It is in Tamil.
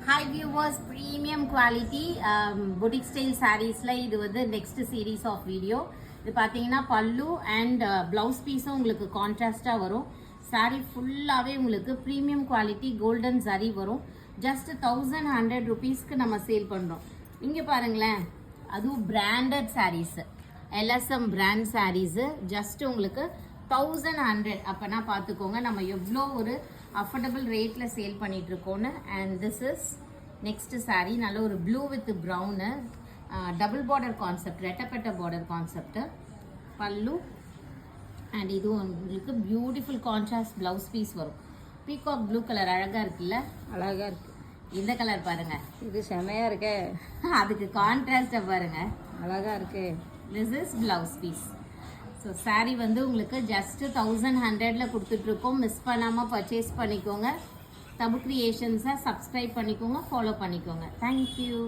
Hi viewers, premium quality boutique style sareesல இது வந்து next series of video. இது பாத்தீங்கன்னா பல்லு and blouse piece உங்களுக்கு கான்ட்ராஸ்டா வரும். saree ஃபுல்லாவே உங்களுக்கு premium quality golden zari வரும். just 1100 rupeesக்கு நம்ம சேல் பண்றோம். இங்க பாருங்களேன், அதுவும் branded sarees. LSM brand sarees just உங்களுக்கு 1100. அப்பனா பாத்துக்கோங்க நம்ம எவ்வளோ ஒரு அஃபோர்டபுள் ரேட்டில் சேல் பண்ணிட்டு இருக்கோன்னு. And this is next saree. நல்ல ஒரு blue with brown, double border concept, ரெட்டப்பட்ட பார்டர் கான்செப்ட். பல்லு அண்ட் இது உங்களுக்கு பியூட்டிஃபுல் கான்ட்ராஸ்ட் ப்ளவுஸ் பீஸ் வரும். பீகாக் ப்ளூ கலர் அழகாக இருக்குல்ல? அழகாக இருக்கு. இந்த கலர் பாருங்க, இது செமையாக இருக்கே. அதுக்கு கான்ட்ராஸ்டை பாருங்க, அழகாக இருக்கு. This is blouse piece. So sari வந்து உங்களுக்கு ஜஸ்ட் 1100ல் கொடுத்துட்ருக்கோம். மிஸ் பண்ணாமல் பர்ச்சேஸ் பண்ணிக்கோங்க. தபு கிரியேஷன்ஸை சப்ஸ்கிரைப் பண்ணிக்கோங்க, ஃபாலோ பண்ணிக்கோங்க. தேங்க்யூ.